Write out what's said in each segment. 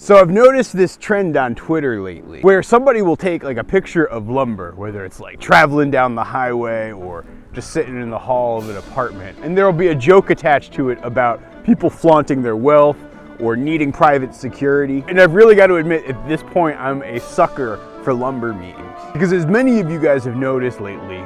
So I've noticed this trend on Twitter lately where somebody will take like a picture of lumber, whether it's like traveling down the highway or just sitting in the hall of an apartment, and there'll be a joke attached to it about people flaunting their wealth or needing private security. And I've really got to admit, at this point, I'm a sucker for lumber memes. Because as many of you guys have noticed lately,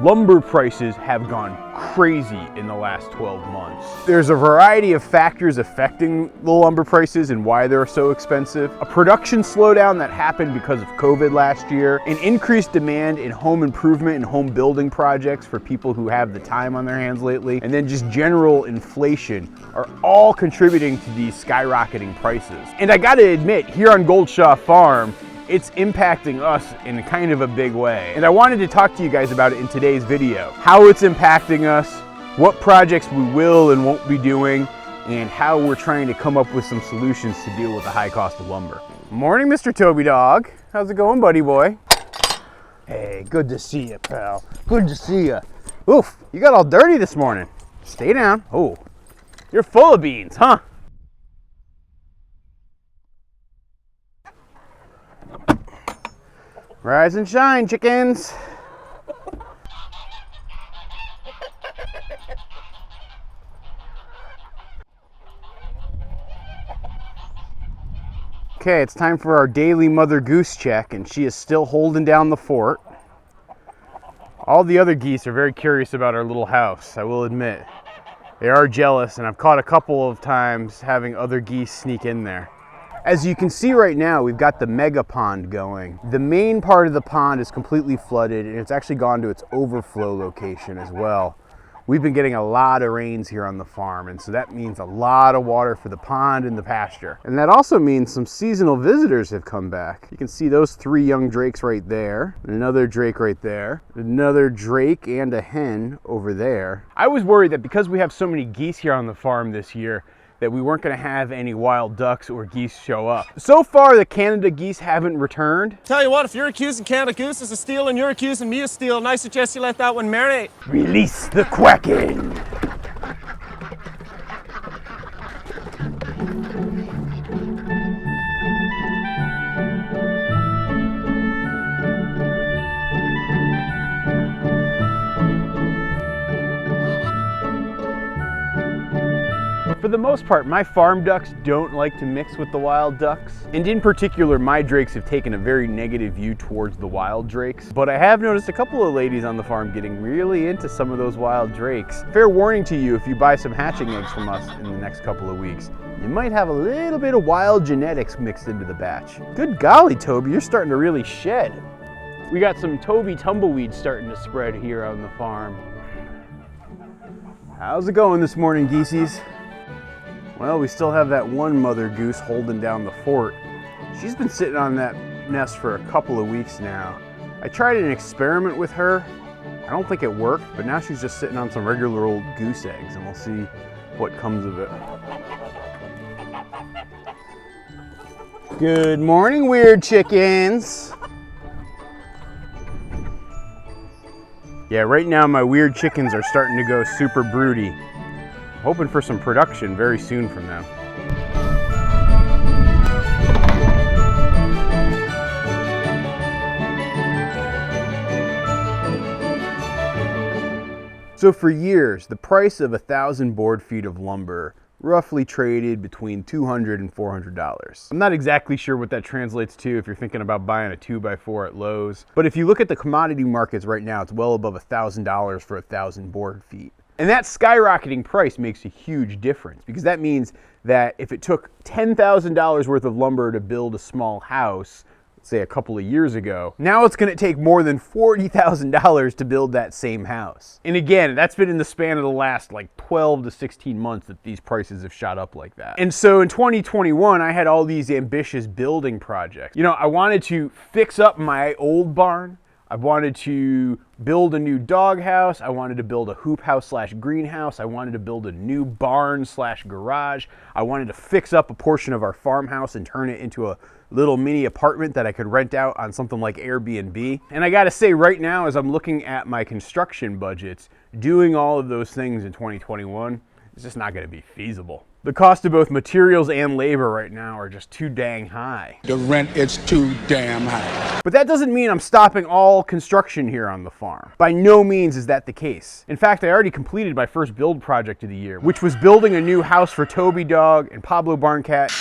lumber prices have gone crazy in the last 12 months. There's a variety of factors affecting the lumber prices and why they're so expensive. A production slowdown that happened because of COVID last year, an increased demand in home improvement and home building projects for people who have the time on their hands lately, and then just general inflation are all contributing to these skyrocketing prices. And I gotta admit, here on Goldshaw Farm, it's impacting us in kind of a big way. And I wanted to talk to you guys about it in today's video. How it's impacting us, what projects we will and won't be doing, and how we're trying to come up with some solutions to deal with the high cost of lumber. Morning, Mr. Toby Dog. How's it going, buddy boy? Hey, good to see you, pal. Good to see you. Oof, you got all dirty this morning. Stay down. Oh, you're full of beans, huh? Rise and shine, chickens. Okay, it's time for our daily mother goose check, and she is still holding down the fort. All the other geese are very curious about our little house, I will admit. They are jealous, and I've caught a couple of times having other geese sneak in there. As you can see right now, we've got the mega pond going. The main part of the pond is completely flooded, and it's actually gone to its overflow location as well. We've been getting a lot of rains here on the farm, and so that means a lot of water for the pond and the pasture. And that also means some seasonal visitors have come back. You can see those 3 young drakes right there, and another drake right there, another drake and a hen over there. I was worried that because we have so many geese here on the farm this year, that we weren't going to have any wild ducks or geese show up. So far, the Canada geese haven't returned. Tell you what, if you're accusing Canada gooses of steal and you're accusing me of steal, and I suggest you let that one marinate. Release the Kraken! For the most part, my farm ducks don't like to mix with the wild ducks. And in particular, my drakes have taken a very negative view towards the wild drakes. But I have noticed a couple of ladies on the farm getting really into some of those wild drakes. Fair warning to you, if you buy some hatching eggs from us in the next couple of weeks, you might have a little bit of wild genetics mixed into the batch. Good golly, Toby, you're starting to really shed. We got some Toby tumbleweeds starting to spread here on the farm. How's it going this morning, geesies? Well, we still have that one mother goose holding down the fort. She's been sitting on that nest for a couple of weeks now. I tried an experiment with her. I don't think it worked, but now she's just sitting on some regular old goose eggs, and we'll see what comes of it. Good morning, weird chickens. Yeah, right now my weird chickens are starting to go super broody. Hoping for some production very soon from them. So for years, the price of 1,000 board feet of lumber roughly traded between $200 and $400. I'm not exactly sure what that translates to if you're thinking about buying a 2x4 at Lowe's, but if you look at the commodity markets right now, it's well above $1,000 for 1,000 board feet. And that skyrocketing price makes a huge difference, because that means that if it took $10,000 worth of lumber to build a small house, say a couple of years ago, now it's going to take more than $40,000 to build that same house. And again, that's been in the span of the last like 12 to 16 months that these prices have shot up like that. And so in 2021, I had all these ambitious building projects. You know, I wanted to fix up my old barn. I wanted to build a new doghouse. I wanted to build a hoop house / greenhouse. I wanted to build a new barn / garage. I wanted to fix up a portion of our farmhouse and turn it into a little mini apartment that I could rent out on something like Airbnb. And I gotta say right now, as I'm looking at my construction budgets, doing all of those things in 2021 is just not gonna be feasible. The cost of both materials and labor right now are just too dang high. The rent is too damn high. But that doesn't mean I'm stopping all construction here on the farm. By no means is that the case. In fact, I already completed my first build project of the year, which was building a new house for Toby Dog and Pablo Barn Cat.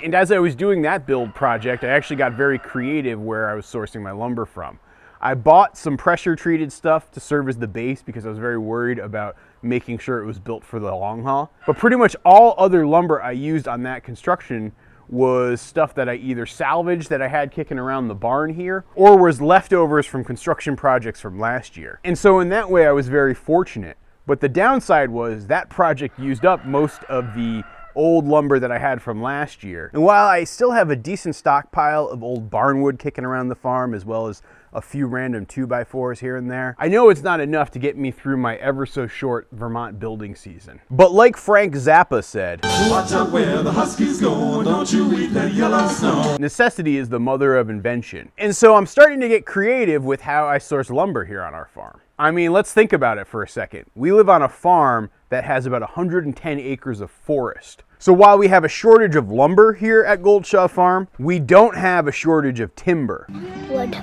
And as I was doing that build project, I actually got very creative where I was sourcing my lumber from. I bought some pressure treated stuff to serve as the base because I was very worried about making sure it was built for the long haul. But pretty much all other lumber I used on that construction was stuff that I either salvaged that I had kicking around the barn here, or was leftovers from construction projects from last year. And so in that way I was very fortunate. But the downside was that project used up most of the old lumber that I had from last year. And while I still have a decent stockpile of old barnwood kicking around the farm, as well as a few random 2x4s here and there, I know it's not enough to get me through my ever so short Vermont building season. But like Frank Zappa said, "Watch out where the huskies go, don't you eat that yellow snow." Necessity is the mother of invention. And so I'm starting to get creative with how I source lumber here on our farm. I mean, let's think about it for a second. We live on a farm that has about 110 acres of forest. So while we have a shortage of lumber here at Goldshaw Farm, we don't have a shortage of timber. Wood.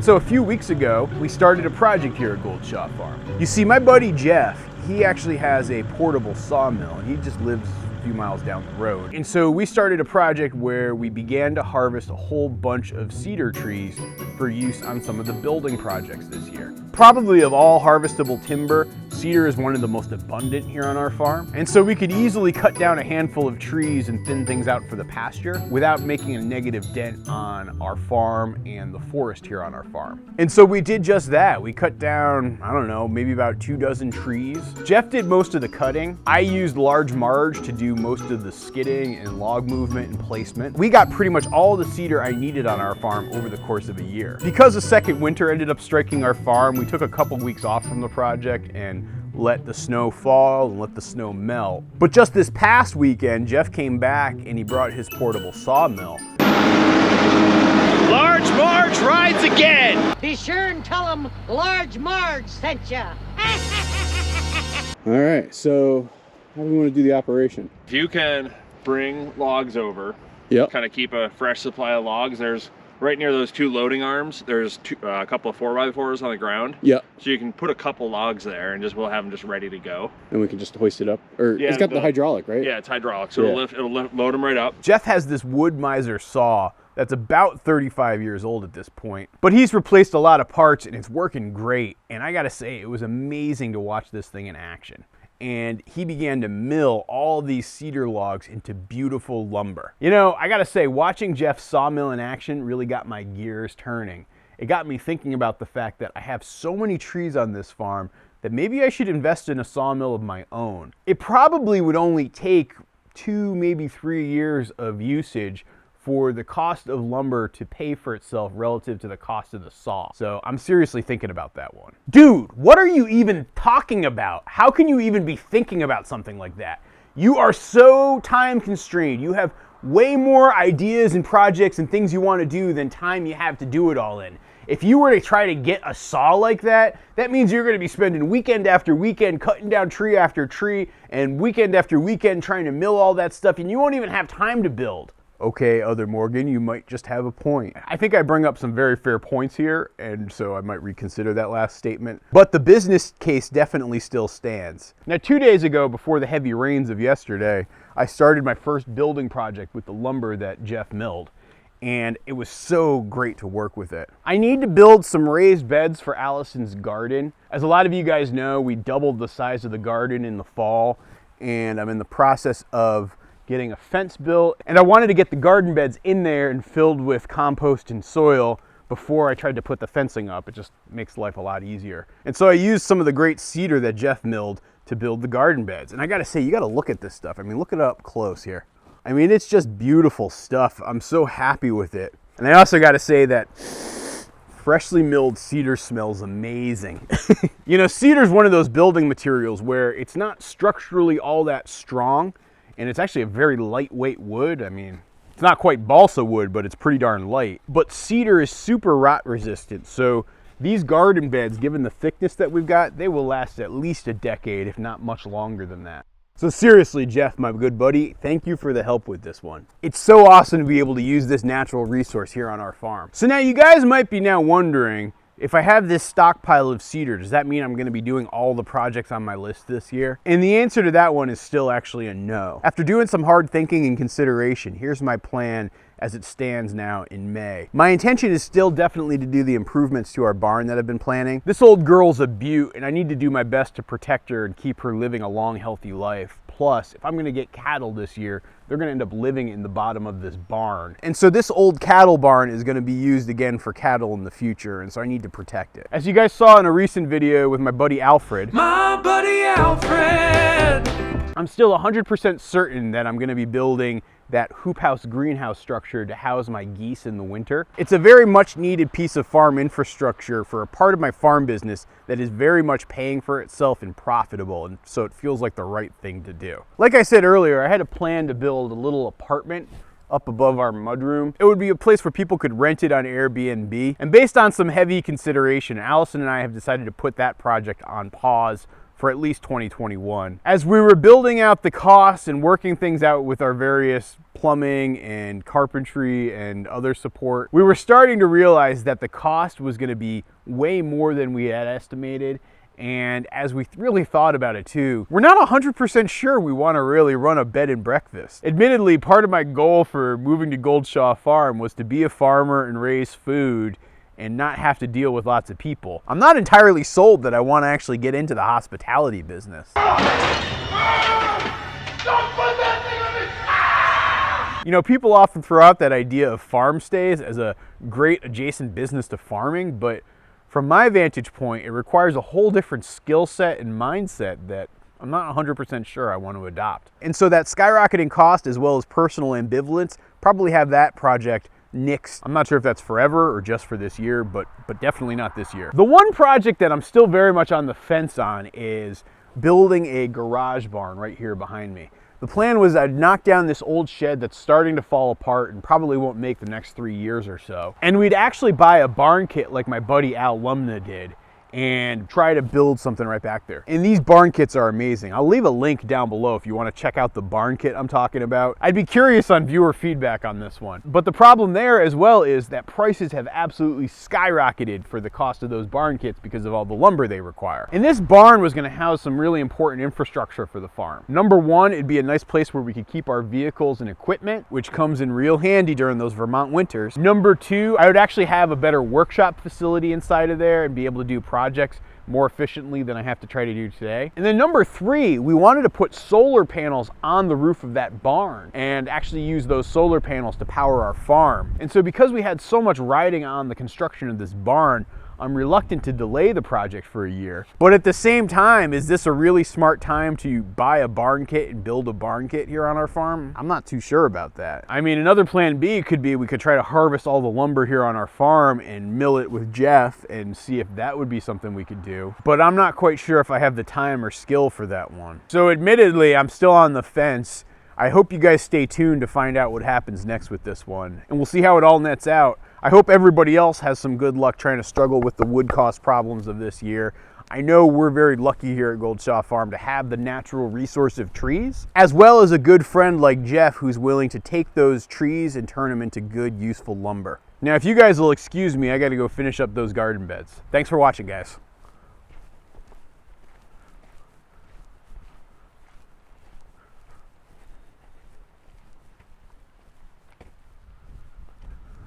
So a few weeks ago, we started a project here at Goldshaw Farm. You see, my buddy Jeff, he actually has a portable sawmill, and he just lives a few miles down the road. And so we started a project where we began to harvest a whole bunch of cedar trees for use on some of the building projects this year. Probably of all harvestable timber, cedar is one of the most abundant here on our farm. And so we could easily cut down a handful of trees and thin things out for the pasture without making a negative dent on our farm and the forest here on our farm. And so we did just that. We cut down, I don't know, maybe about 24 trees. Jeff did most of the cutting. I used large Marge to do most of the skidding and log movement and placement. We got pretty much all the cedar I needed on our farm over the course of a year. Because a second winter ended up striking our farm, we took a couple weeks off from the project and let the snow fall and let the snow melt. But just this past weekend, Jeff came back and he brought his portable sawmill. Large Marge rides again! Be sure and tell them Large Marge sent ya. All right, so how do we want to do the operation? If you can bring logs over, Yep. kind of keep a fresh supply of logs. There's right near those two loading arms, there's a couple of 4x4s on the ground. Yep. So you can put a couple logs there and we'll have them just ready to go. And we can just hoist it up. Or Yeah, it's got the hydraulic, right? Yeah, it's hydraulic, so Yeah. it'll load them right up. Jeff has this wood miser saw that's about 35 years old at this point. But he's replaced a lot of parts and it's working great. And I gotta say, it was amazing to watch this thing in action. And he began to mill all these cedar logs into beautiful lumber. You know, I gotta say, watching Jeff's sawmill in action really got my gears turning. It got me thinking about the fact that I have so many trees on this farm that maybe I should invest in a sawmill of my own. It probably would only take 2, maybe 3 years of usage for the cost of lumber to pay for itself relative to the cost of the saw. So I'm seriously thinking about that one. Dude, what are you even talking about? How can you even be thinking about something like that? You are so time constrained. You have way more ideas and projects and things you want to do than time you have to do it all in. If you were to try to get a saw like that, that means you're going to be spending weekend after weekend cutting down tree after tree and weekend after weekend trying to mill all that stuff, and you won't even have time to build. Okay, Other Morgan, you might just have a point. I think I bring up some very fair points here, and so I might reconsider that last statement. But the business case definitely still stands. Now, 2 days ago, before the heavy rains of yesterday, I started my first building project with the lumber that Jeff milled, and it was so great to work with it. I need to build some raised beds for Allison's garden. As a lot of you guys know, we doubled the size of the garden in the fall, and I'm in the process of getting a fence built, and I wanted to get the garden beds in there and filled with compost and soil before I tried to put the fencing up. It just makes life a lot easier. And so I used some of the great cedar that Jeff milled to build the garden beds. And I gotta say, you gotta look at this stuff. I mean, look it up close here. I mean, it's just beautiful stuff. I'm so happy with it. And I also gotta say that freshly milled cedar smells amazing. You know, cedar is one of those building materials where it's not structurally all that strong, and it's actually a very lightweight wood. I mean, it's not quite balsa wood, but it's pretty darn light. But cedar is super rot resistant, so these garden beds, given the thickness that we've got, they will last at least a decade, if not much longer than that. So seriously, Jeff, my good buddy, thank you for the help with this one. It's so awesome to be able to use this natural resource here on our farm. So now you guys might be now wondering, if I have this stockpile of cedar, does that mean I'm going to be doing all the projects on my list this year? And the answer to that one is still actually a no. After doing some hard thinking and consideration, here's my plan as it stands now in May. My intention is still definitely to do the improvements to our barn that I've been planning. This old girl's a beaut, and I need to do my best to protect her and keep her living a long, healthy life. Plus, if I'm gonna get cattle this year, they're gonna end up living in the bottom of this barn. And so this old cattle barn is gonna be used again for cattle in the future, and so I need to protect it. As you guys saw in a recent video with my buddy Alfred, I'm still 100% certain that I'm gonna be building that hoop house greenhouse structure to house my geese in the winter. It's a very much needed piece of farm infrastructure for a part of my farm business that is very much paying for itself and profitable, and so it feels like the right thing to do. Like I said earlier, I had a plan to build a little apartment up above our mudroom. It would be a place where people could rent it on Airbnb, and based on some heavy consideration, Allison and I have decided to put that project on pause for at least 2021. As we were building out the costs and working things out with our various plumbing and carpentry and other support, we were starting to realize that the cost was going to be way more than we had estimated. And as we really thought about it too, we're not 100% sure we want to really run a bed and breakfast. Admittedly, part of my goal for moving to Goldshaw Farm was to be a farmer and raise food and not have to deal with lots of people. I'm not entirely sold that I want to actually get into the hospitality business. You know, people often throw out that idea of farm stays as a great adjacent business to farming, but from my vantage point, it requires a whole different skill set and mindset that I'm not 100% sure I want to adopt. And so that skyrocketing cost as well as personal ambivalence probably have that project nixed. I'm not sure if that's forever or just for this year, but definitely not this year. The one project that I'm still very much on the fence on is building a garage barn right here behind me. The plan was I'd knock down this old shed that's starting to fall apart and probably won't make the next 3 years or so. And we'd actually buy a barn kit like my buddy Al Lumna did and try to build something right back there. And these barn kits are amazing. I'll leave a link down below if you want to check out the barn kit I'm talking about. I'd be curious on viewer feedback on this one. But the problem there as well is that prices have absolutely skyrocketed for the cost of those barn kits because of all the lumber they require. And this barn was going to house some really important infrastructure for the farm. Number one, it'd be a nice place where we could keep our vehicles and equipment, which comes in real handy during those Vermont winters. Number two, I would actually have a better workshop facility inside of there and be able to do projects more efficiently than I have to try to do today. And then number three, we wanted to put solar panels on the roof of that barn and actually use those solar panels to power our farm. And so because we had so much riding on the construction of this barn, I'm reluctant to delay the project for a year. But at the same time, is this a really smart time to buy a barn kit and build a barn kit here on our farm? I'm not too sure about that. I mean, another plan B could be we could try to harvest all the lumber here on our farm and mill it with Jeff and see if that would be something we could do. But I'm not quite sure if I have the time or skill for that one. So admittedly, I'm still on the fence. I hope you guys stay tuned to find out what happens next with this one, and we'll see how it all nets out. I hope everybody else has some good luck trying to struggle with the wood cost problems of this year. I know we're very lucky here at Goldshaw Farm to have the natural resource of trees, as well as a good friend like Jeff who's willing to take those trees and turn them into good, useful lumber. Now, if you guys will excuse me, I gotta go finish up those garden beds. Thanks for watching, guys.